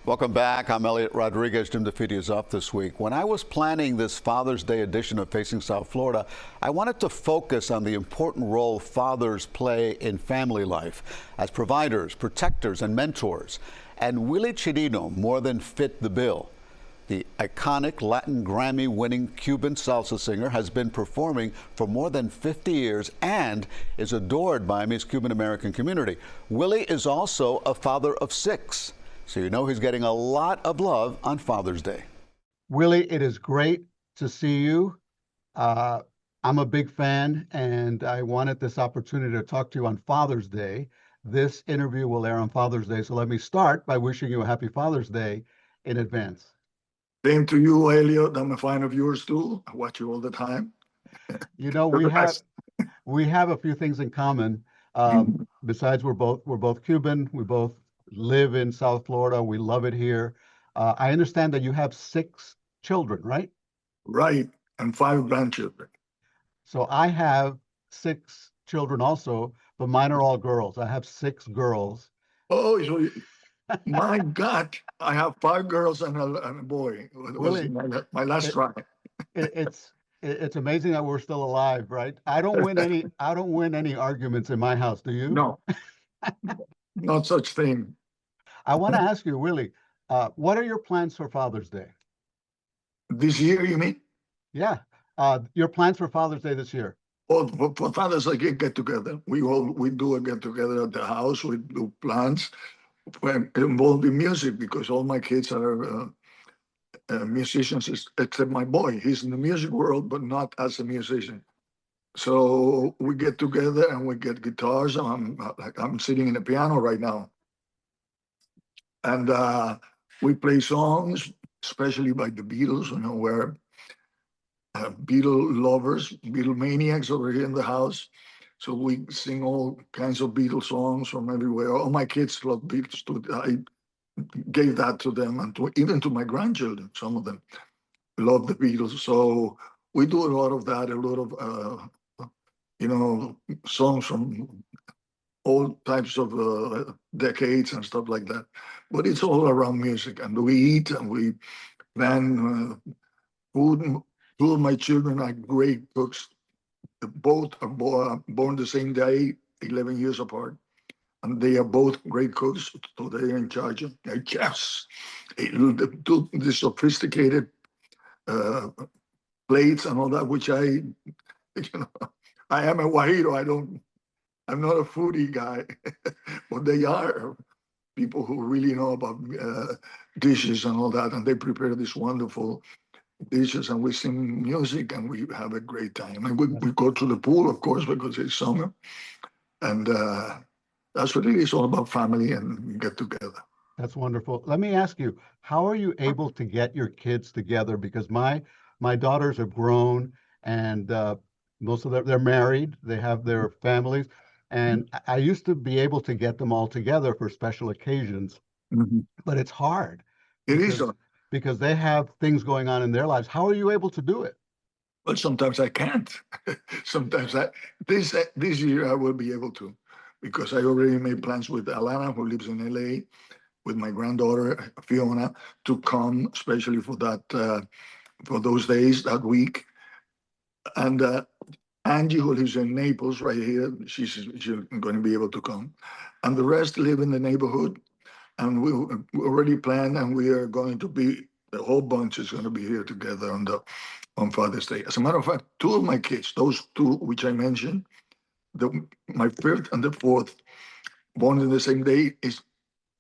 Welcome back. I'm Eliott Rodriguez. Jim DeFiti is off this week. When I was planning this Father's Day edition of Facing South Florida, I wanted to focus on the important role fathers play in family life as providers, protectors, and mentors. And Willy Chirino more than fit the bill. The iconic Latin Grammy-winning Cuban salsa singer has been performing for more than 50 years and is adored by Miami's Cuban-American community. Willie is also a father of 6. So you know he's getting a lot of love on Father's Day. Willie, it is great to see you. I'm a big fan, and I wanted this opportunity to talk to you on Father's Day. This interview will air on Father's Day, so let me start by wishing you a happy Father's Day in advance. Same to you, Eliott. I'm a fan of yours too. I watch you all the time. You know, we have a few things in common. Besides, we're both Cuban. We both live in South Florida. We love it here. I understand that you have 6 children, right? Right, and 5 grandchildren. So I have 6 children also, but mine are all girls. I have 6 girls. Oh, so my God, I have 5 girls and a boy. It was Really? my last try. It's amazing that we're still alive, right? I don't win any arguments in my house. Do you? No, not such thing. I want to ask you, Willie, what are your plans for Father's Day? This year, you mean? Yeah, your plans for Father's Day this year. Oh, for Father's Day get together. We do a get together at the house. We do plans involved in music because all my kids are musicians, except my boy. He's in the music world, but not as a musician. So we get together and we get guitars. I'm sitting in the piano right now. And we play songs, especially by the Beatles, you know, we're Beatle lovers, Beatle maniacs over here in the house. So we sing all kinds of Beatles songs from everywhere. All my kids love Beatles too. I gave that to them and even to my grandchildren. Some of them love the Beatles. So we do a lot of that, a lot of, songs from all types of decades and stuff like that. But it's all around music. And we eat and we plan food. 2 of my children are great cooks. Both are born the same day, 11 years apart. And they are both great cooks, so they are in charge of their chefs. The sophisticated plates and all that, which I am a guajiro. I'm not a foodie guy, but they are people who really know about dishes and all that, and they prepare these wonderful dishes, and we sing music, and we have a great time. And we go to the pool, of course, because it's summer, and that's what it is, all about family and get together. That's wonderful. Let me ask you, how are you able to get your kids together? Because my daughters are grown, and most of them, they're married, they have their families. And I used to be able to get them all together for special occasions, but it's hard. It is hard. Because they have things going on in their lives. How are you able to do it? Well, sometimes I can't. Sometimes this year I will be able to, because I already made plans with Alana, who lives in LA, with my granddaughter Fiona, to come, especially for that for those days, that week. And Angie, who lives in Naples, right here, she's going to be able to come. And the rest live in the neighborhood. And we already planned, and we are going to be, the whole bunch is going to be here together on Father's Day. As a matter of fact, 2 of my kids, those 2 which I mentioned, my 5th and the 4th, born in the same day, is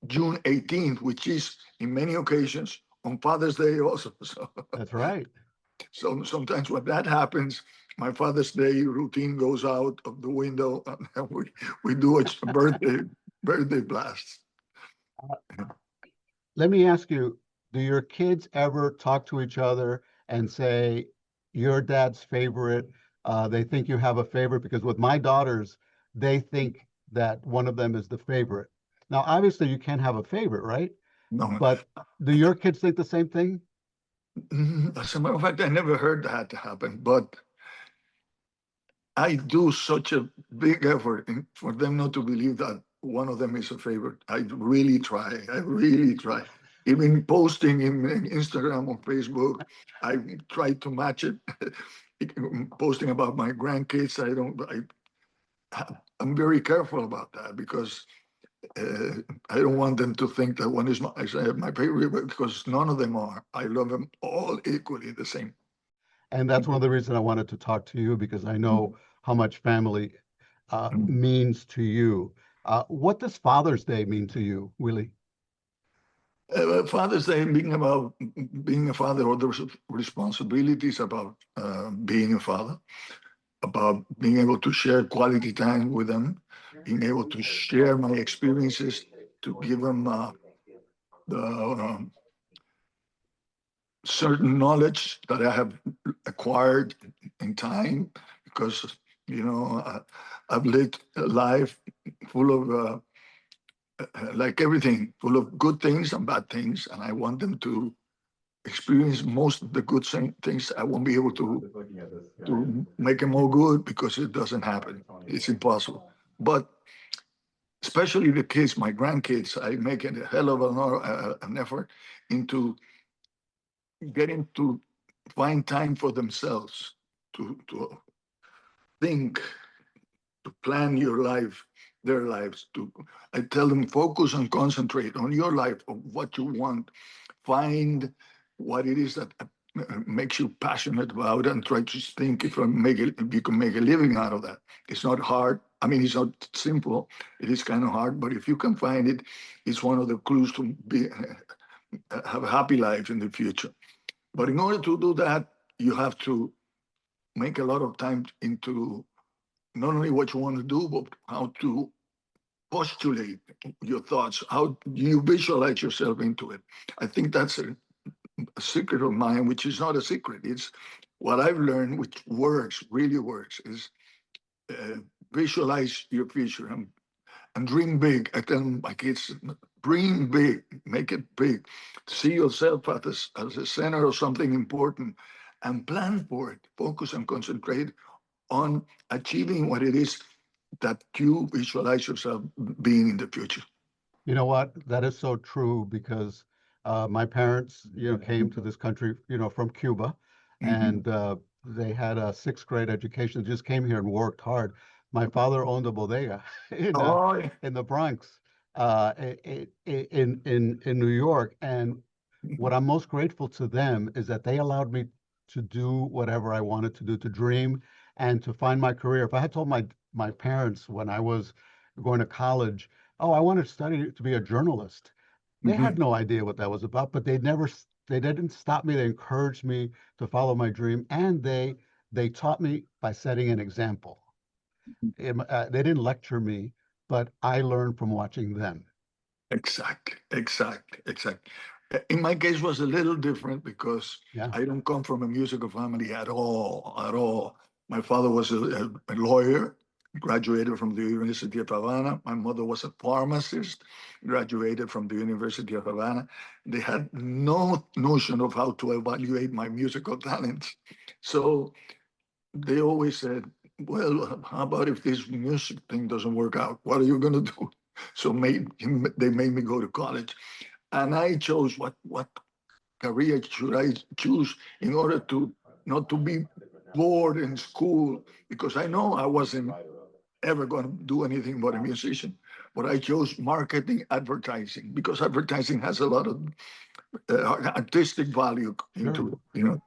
June 18th, which is in many occasions on Father's Day also. So that's right. So sometimes when that happens, my Father's Day routine goes out of the window, and we do a birthday blast. Let me ask you, do your kids ever talk to each other and say, your dad's favorite? They think you have a favorite? Because with my daughters, they think that one of them is the favorite. Now, obviously, you can't have a favorite, right? No. But do your kids think the same thing? As a matter of fact, I never heard that happen, but I do such a big effort for them not to believe that one of them is a favorite. I really try. even posting in Instagram or Facebook, I try to match it. Posting about my grandkids, I'm very careful about that because I don't want them to think that one is my favorite because none of them are. I love them all equally the same. And that's one of the reasons I wanted to talk to you, because I know how much family means to you. What does Father's Day mean to you, Willie? Father's Day being a father, or the responsibilities about being a father, about being able to share quality time with them, being able to share my experiences, to give them the certain knowledge that I have acquired in time, because I've lived a life full of like everything, full of good things and bad things, and I want them to experience most of the good things. I won't be able to make them all good because it doesn't happen. It's impossible. But especially the kids, my grandkids, I make a hell of an effort into getting to find time for themselves, to think, to plan their lives. I tell them, focus and concentrate on your life, of what you want. Find what it is that makes you passionate about, and try to think if you can make a living out of that. It's not hard. I mean, it's not simple. It is kind of hard, but if you can find it, it's one of the clues to have a happy life in the future. But in order to do that, you have to make a lot of time into not only what you want to do, but how to postulate your thoughts, how you visualize yourself into it. I think that's a secret of mine, which is not a secret. It's what I've learned, which works, really works, is visualize your future and dream big. I tell my kids, dream big, make it big. See yourself as a center of something important and plan for it. Focus and concentrate on achieving what it is that you visualize yourself being in the future. You know what? That is so true, because my parents, came to this country, from Cuba, Mm-hmm. and they had a sixth grade education. Just came here and worked hard. My father owned a bodega Oh, yeah. in the Bronx, in New York. And what I'm most grateful to them is that they allowed me to do whatever I wanted to do, to dream and to find my career. If I had told my parents when I was going to college, oh, I want to study to be a journalist, they had Mhm. no idea what that was about, but they didn't stop me. They encouraged me to follow my dream, and they taught me by setting an example. They didn't lecture me, but I learned from watching them. Exactly. In my case, was a little different because Yeah. I don't come from a musical family at all, at all. My father was a lawyer, graduated from the University of Havana. My mother was a pharmacist, graduated from the University of Havana. They had no notion of how to evaluate my musical talents. So they always said, well, how about if this music thing doesn't work out? What are you going to do? So they made me go to college. And I chose what career should I choose in order to not to be bored in school, because I know I wasn't ever going to do anything but a musician. But I chose marketing advertising because advertising has a lot of artistic value Sure. into it.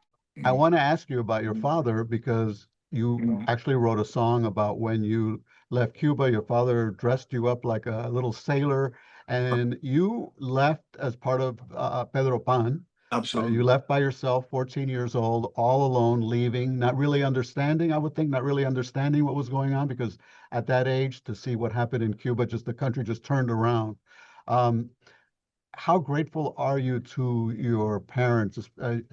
I Mm, want to ask you about your father, because you mm, actually wrote a song about when you left Cuba. Your father dressed you up like a little sailor, and you left as part of Pedro Pan. You absolutely. left by yourself, 14 years old, all alone, leaving, not really understanding, I would think, not really understanding what was going on, because at that age, to see what happened in Cuba, just the country just turned around. Um, how grateful are you to your parents,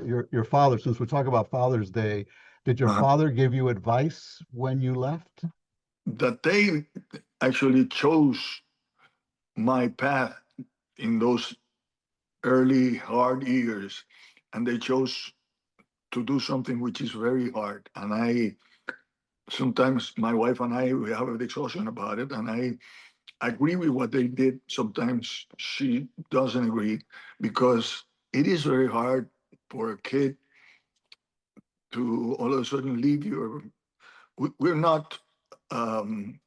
your father? Since we're talking about Father's Day, did your Uh, father give you advice when you left? that they actually chose my path in those early hard years, and they chose to do something which is very hard. And I sometimes, my wife and I, we have a discussion about it, and agree with what they did. Sometimes she doesn't agree because it is very hard for a kid to all of a sudden leave your. We're not um,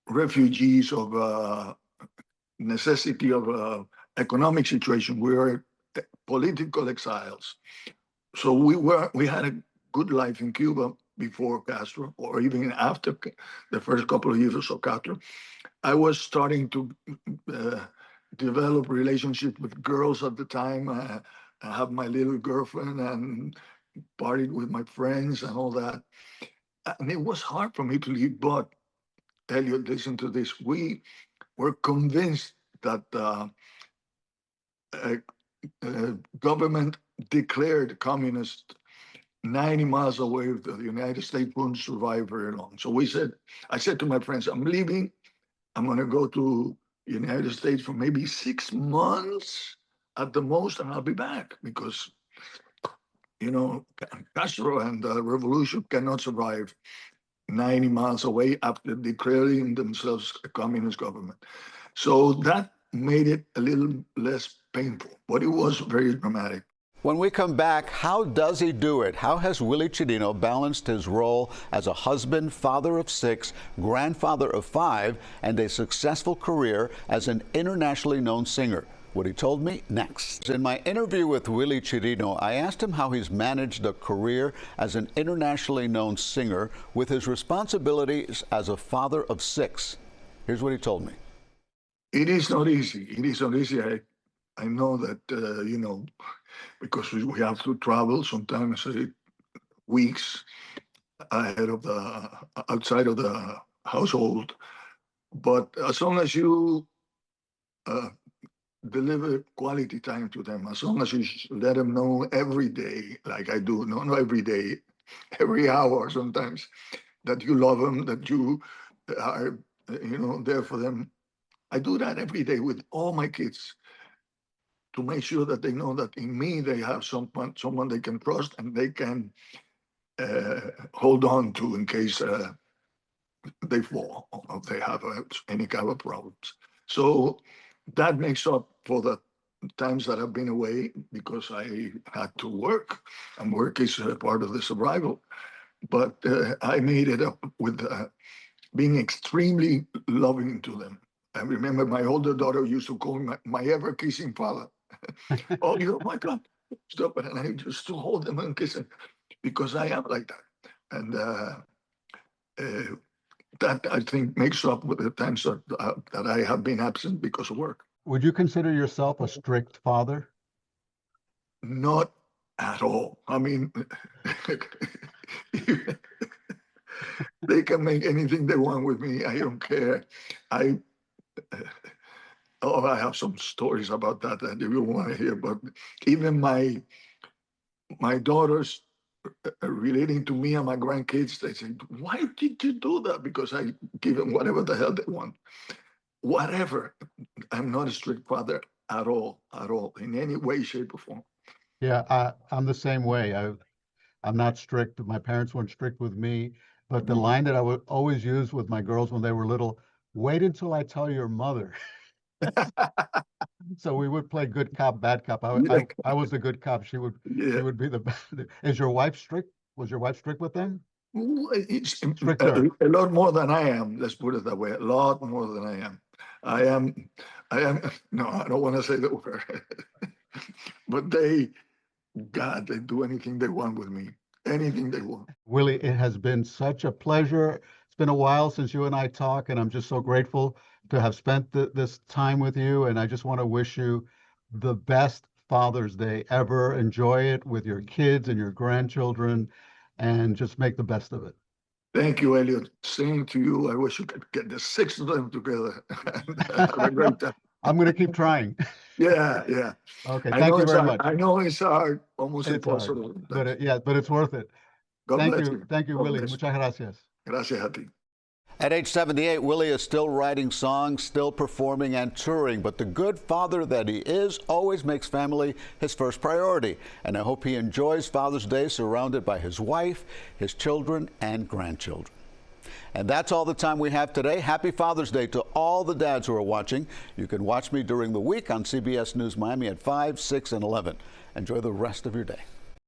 refugees of necessity of economic situation. We are political exiles. So we had a good life in Cuba before Castro, or even after the first couple of years of Castro. I was starting to uh, develop relationships with girls at the time. I have my little girlfriend and partied with my friends and all that. And it was hard for me to leave. But Eliott, listen to this. We were convinced that uh, government declared communist 90 miles away of the United States wouldn't survive very long. So I said to my friends, I'm leaving. I'm going to go to the United States for maybe 6 months at the most, and I'll be back because, Castro and the revolution cannot survive 90 miles away after declaring themselves a communist government. So that made it a little less painful, but it was very dramatic. When we come back, how does he do it? How has Willy Chirino balanced his role as a husband, father of 6, grandfather of 5, and a successful career as an internationally known singer? What he told me next. In my interview with Willy Chirino, I asked him how he's managed a career as an internationally known singer with his responsibilities as a father of 6. Here's what he told me. It is not easy. It is not easy. I know that, because we have to travel sometimes weeks ahead of outside of the household. But as long as you deliver quality time to them, as long as you let them know every day, like I do, not every day, every hour sometimes, that you love them, that you are, there for them. I do that every day with all my kids to make sure that they know that in me they have someone they can trust and they can hold on to in case they fall or they have any kind of problems. So that makes up for the times that I've been away because I had to work, and work is part of the survival. But I made it up with being extremely loving to them. I remember my older daughter used to call me my ever-kissing father. Oh, my God, stop it. And I used to hold them and kiss them because I am like that. And that, I think, makes up with the times that I have been absent because of work. Would you consider yourself a strict father? Not at all. I mean, they can make anything they want with me. I don't care. I have some stories about that you want to hear. But even my daughters relating to me and my grandkids, they say, "Why did you do that?" Because I give them whatever the hell they want. Whatever. I'm not a strict father at all, in any way, shape, or form. Yeah, I'm the same way. I'm not strict. My parents weren't strict with me, but the line that I would always use with my girls when they were little, wait until I tell your mother. So we would play good cop, bad cop. I was the good cop. She would be the bad. Is your wife strict? Was your wife strict with them? It's Stricter. a lot more than I am. Let's put it that way. A lot more than I am. I am. No, I don't want to say the word. But God, they do anything they want with me. Anything they want. Willie, it has been such a pleasure. It's been a while since you and I talk, and I'm just so grateful to have spent this time with you. And I just want to wish you the best Father's Day ever. Enjoy it with your kids and your grandchildren, and just make the best of it. Thank you, Eliott. Same to you. I wish you could get the 6 of them together. Have a great time. I'm going to keep trying. Yeah. Okay, thank you very much. I know it's hard, almost It's impossible. hard, but it's worth it. God Thank bless you. Thank you, God Willie. bless. Muchas gracias. Gracias a ti. At age 78, Willie is still writing songs, still performing and touring, but the good father that he is always makes family his first priority. And I hope he enjoys Father's Day surrounded by his wife, his children, and grandchildren. And that's all the time we have today. Happy Father's Day to all the dads who are watching. You can watch me during the week on CBS News Miami at 5, 6, and 11. Enjoy the rest of your day.